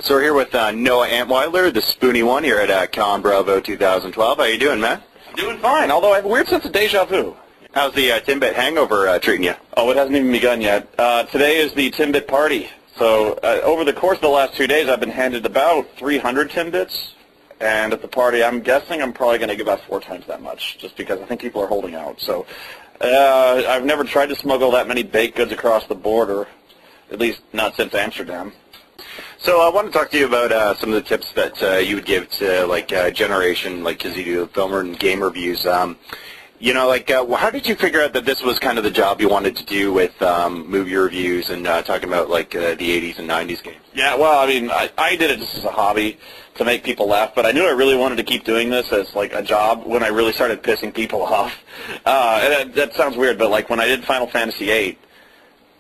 So we're here with Noah Antweiler, the Spoony one here at Con Bravo 2012. How you doing, man? Doing fine, although I have a weird sense of deja vu. How's the Timbit hangover treating you? Oh, it hasn't even begun yet. Today is the Timbit party. So over the course of the last 2 days, I've been handed about 300 Timbits. And at the party, I'm guessing I'm probably going to give out 4 times that much, just because I think people are holding out. So I've never tried to smuggle that many baked goods across the border, at least not since Amsterdam. So I want to talk to you about some of the tips that you would give to like generation, like because you do film and game reviews. You know, like how did you figure out that this was kind of the job you wanted to do with movie reviews and talking about like the 80s and 90s games? Yeah, well, I mean, I did it just as a hobby to make people laugh, but I knew I really wanted to keep doing this as like a job when I really started pissing people off. And that sounds weird, but like when I did Final Fantasy VIII,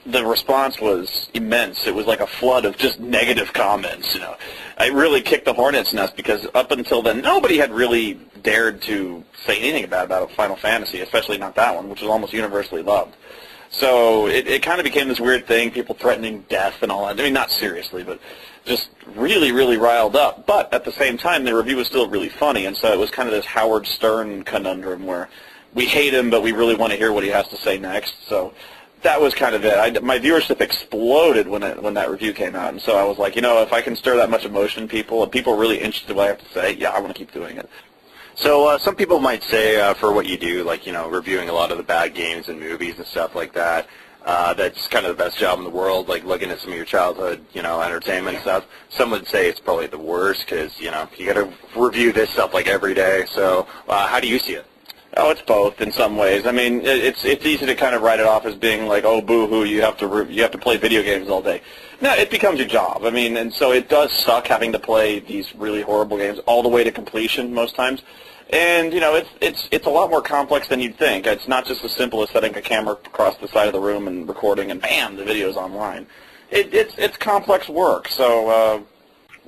the response was immense. It was like a flood of just negative comments, you know. I really kicked the hornet's nest because up until then, nobody had really dared to say anything about Final Fantasy, especially not that one, which was almost universally loved. So it kind of became this weird thing, people threatening death and all that. I mean, not seriously, but just really, really riled up. But at the same time, the review was still really funny, and so it was kind of this Howard Stern conundrum where we hate him, but we really want to hear what he has to say next. So that was kind of it. My viewership exploded when that review came out, and so I was like, you know, if I can stir that much emotion in people, and people are really interested in what I have to say, yeah, I want to keep doing it. So some people might say for what you do, like, you know, reviewing a lot of the bad games and movies and stuff like that, that's kind of the best job in the world, like looking at some of your childhood, you know, entertainment and stuff. Some would say it's probably the worst because, you know, you got to review this stuff like every day. So how do you see it? Oh, it's both in some ways. I mean, it's easy to kind of write it off as being like, oh, boo-hoo, you have to play video games all day. No, it becomes your job. I mean, and so it does suck having to play these really horrible games all the way to completion most times. And you know, it's a lot more complex than you'd think. It's not just as simple as setting a camera across the side of the room and recording, and bam, the video's online. It's complex work. So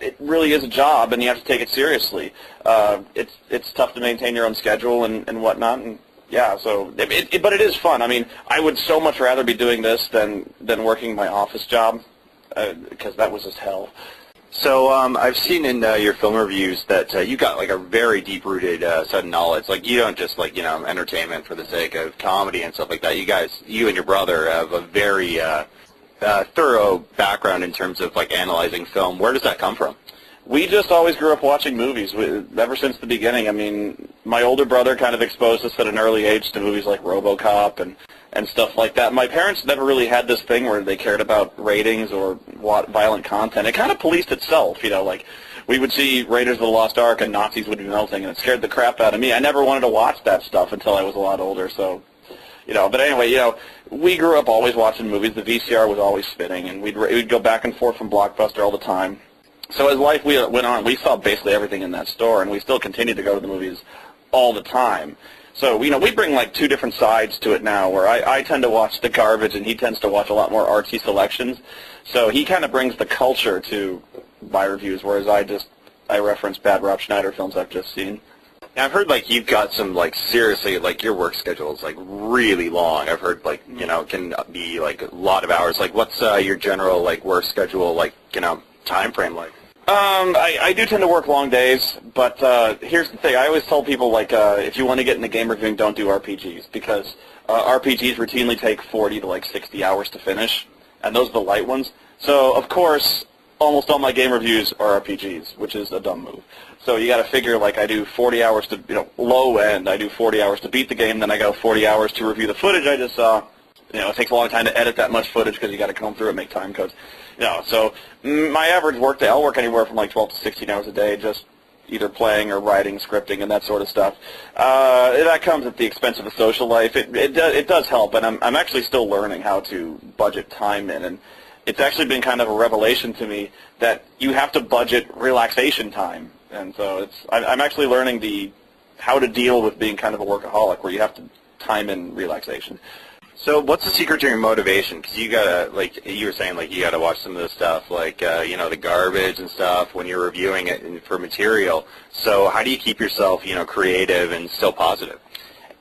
it really is a job, and you have to take it seriously. It's tough to maintain your own schedule and whatnot, and yeah. So, but it is fun. I mean, I would so much rather be doing this than working my office job, because that was just hell. So I've seen in your film reviews that you got like a very deep-rooted set of knowledge. Like you don't just like, you know, entertainment for the sake of comedy and stuff like that. You and your brother have a very thorough background in terms of like analyzing film. Where does that come from? We just always grew up watching movies ever since the beginning. I mean, my older brother kind of exposed us at an early age to movies like RoboCop and stuff like that. My parents never really had this thing where they cared about ratings or violent content. It kind of policed itself, you know, like we would see Raiders of the Lost Ark and Nazis would be melting, and it scared the crap out of me. I never wanted to watch that stuff until I was a lot older, so, you know, but anyway, you know, we grew up always watching movies. The VCR was always spinning, and we'd go back and forth from Blockbuster all the time. So as life went on, we saw basically everything in that store, and we still continue to go to the movies all the time. So, you know, we bring like 2 different sides to it now, where I tend to watch the garbage and he tends to watch a lot more artsy selections. So he kind of brings the culture to my reviews, whereas I reference bad Rob Schneider films I've just seen. Now, I've heard like you've got some like seriously like your work schedule is like really long. I've heard like, you know, it can be like a lot of hours. Like what's your general like work schedule, like, you know, time frame like? I do tend to work long days, but here's the thing. I always tell people, like, if you want to get into game reviewing, don't do RPGs, because RPGs routinely take 40 to, like, 60 hours to finish, and those are the light ones. So, of course, almost all my game reviews are RPGs, which is a dumb move. So you got to figure, like, I do 40 hours to, you know, low end, I do 40 hours to beat the game, then I go 40 hours to review the footage I just saw. You know, it takes a long time to edit that much footage because you got to comb through it, make time codes. You know, so my average work day, I'll work anywhere from like 12 to 16 hours a day, just either playing or writing, scripting, and that sort of stuff. That comes at the expense of a social life. It does help, and I'm actually still learning how to budget time in, and it's actually been kind of a revelation to me that you have to budget relaxation time, and so I'm actually learning how to deal with being kind of a workaholic, where you have to time in relaxation. So what's the secret to your motivation? Because you gotta, like you were saying, like you gotta watch some of this stuff, like you know, the garbage and stuff when you're reviewing it for material. So how do you keep yourself, you know, creative and still positive?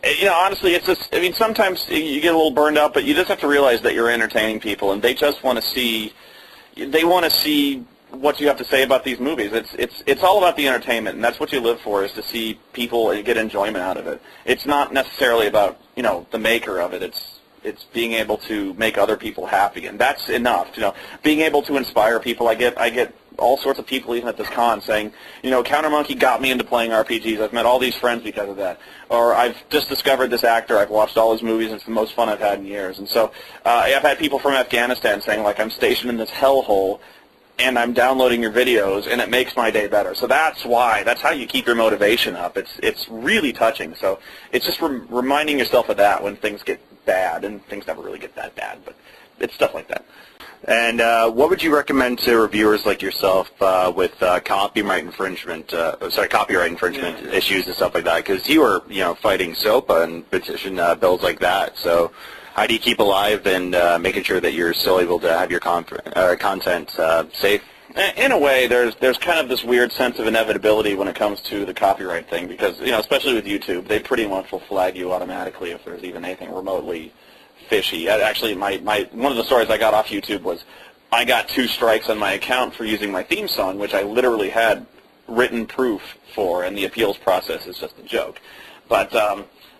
You know, honestly, it's just, I mean, sometimes you get a little burned out, but you just have to realize that you're entertaining people, and they just want to see, what you have to say about these movies. It's all about the entertainment, and that's what you live for, is to see people get enjoyment out of it. It's not necessarily about, you know, the maker of it. It's being able to make other people happy, and that's enough. You know, being able to inspire people. I get all sorts of people even at this con saying, you know, Counter Monkey got me into playing RPGs. I've met all these friends because of that. Or I've just discovered this actor. I've watched all his movies, and it's the most fun I've had in years. And so I've had people from Afghanistan saying, like, I'm stationed in this hellhole, and I'm downloading your videos, and it makes my day better. So that's how you keep your motivation up. It's really touching. So it's just reminding yourself of that when things get bad, and things never really get that bad, but it's stuff like that. And what would you recommend to reviewers like yourself with copyright infringement issues and stuff like that? Because you were, you know, fighting SOPA and petition bills like that. So how do you keep alive and making sure that you're still able to have your content safe? In a way, there's kind of this weird sense of inevitability when it comes to the copyright thing, because, you know, especially with YouTube, they pretty much will flag you automatically if there's even anything remotely fishy. Actually, one of the stories I got off YouTube was I got 2 strikes on my account for using my theme song, which I literally had written proof for, and the appeals process is just a joke. But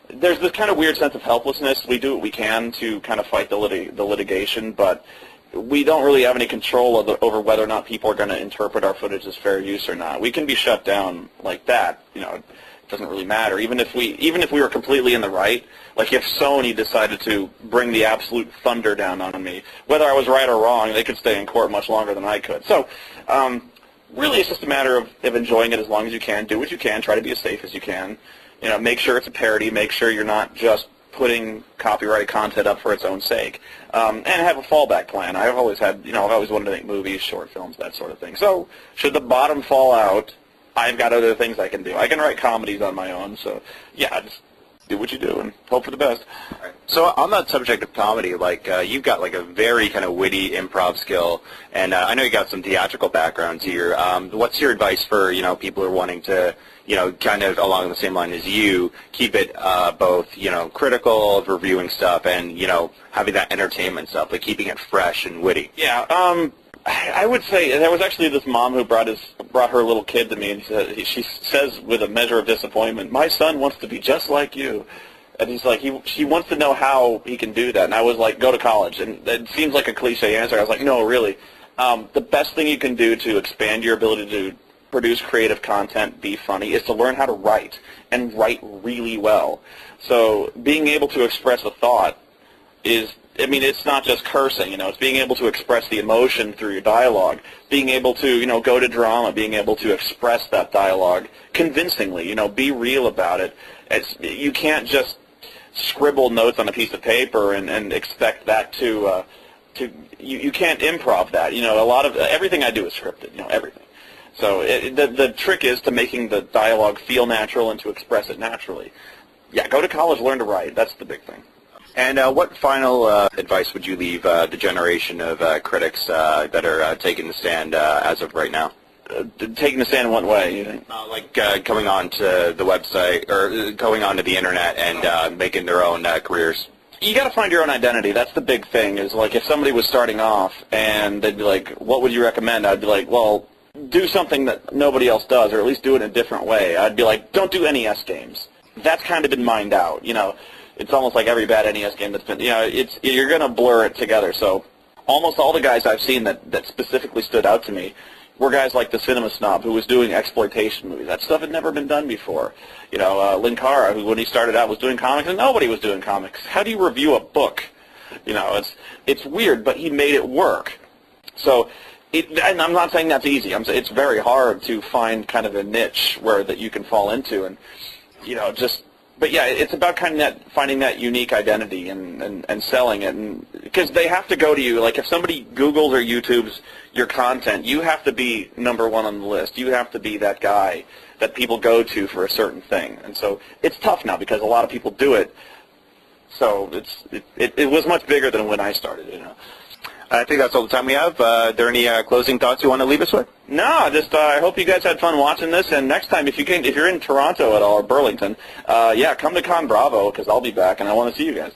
there's this kind of weird sense of helplessness. We do what we can to kind of fight the litigation, but we don't really have any control over whether or not people are going to interpret our footage as fair use or not. We can be shut down like that. You know, it doesn't really matter. Even if we were completely in the right, like if Sony decided to bring the absolute thunder down on me, whether I was right or wrong, they could stay in court much longer than I could. So really, it's just a matter of enjoying it as long as you can. Do what you can. Try to be as safe as you can. You know, make sure it's a parody. Make sure you're not just putting copyrighted content up for its own sake, and have a fallback plan. I've always wanted to make movies, short films, that sort of thing. So should the bottom fall out, I've got other things I can do. I can write comedies on my own, so yeah, just do what you do and hope for the best. So on that subject of comedy, like you've got like a very kind of witty improv skill, and I know you got some theatrical backgrounds here. What's your advice for, you know, people who are wanting to, you know, kind of along the same line as you, keep it both, you know, critical of reviewing stuff and, you know, having that entertainment stuff, like keeping it fresh and witty? Yeah, I would say there was actually this mom who brought her little kid to me, and she says with a measure of disappointment, "My son wants to be just like you." And he's like, she wants to know how he can do that. And I was like, go to college. And it seems like a cliche answer. I was like, no, really. The best thing you can do to expand your ability to produce creative content, be funny, is to learn how to write, and write really well. So being able to express a thought is, I mean, it's not just cursing, you know, it's being able to express the emotion through your dialogue, being able to, you know, go to drama, being able to express that dialogue convincingly, you know, be real about it. You can't just scribble notes on a piece of paper and expect that you can't improv that. You know, a lot of everything I do is scripted, you know, everything. So the trick is to making the dialogue feel natural and to express it naturally. Yeah, go to college, learn to write. That's the big thing. And what final advice would you leave the generation of critics that are taking the stand as of right now? Taking the stand in what way, you think? Like coming on to the website or going onto the internet and making their own careers. You got to find your own identity. That's the big thing. Is like if somebody was starting off and they'd be like, "What would you recommend?" I'd be like, "Well, do something that nobody else does, or at least do it in a different way." I'd be like, "Don't do NES games." That's kind of been mined out. You know, it's almost like every bad NES game that's been. You know, you're going to blur it together. So almost all the guys I've seen that specifically stood out to me were guys like the Cinema Snob, who was doing exploitation movies. That stuff had never been done before. You know, Linkara, who when he started out was doing comics, and nobody was doing comics. How do you review a book? You know, it's weird, but he made it work. So, and I'm not saying that's easy. It's very hard to find kind of a niche that you can fall into, and you know, but yeah, it's about kind of finding that unique identity and selling it, and because they have to go to you. Like if somebody Googles or YouTubes your content, you have to be #1 on the list. You have to be that guy that people go to for a certain thing, and so it's tough now because a lot of people do it. So it was much bigger than when I started, you know. I think that's all the time we have. Are there any closing thoughts you want to leave us with? No, just I hope you guys had fun watching this. And next time, if you're in Toronto at all or Burlington, yeah, come to Con Bravo because I'll be back and I want to see you guys.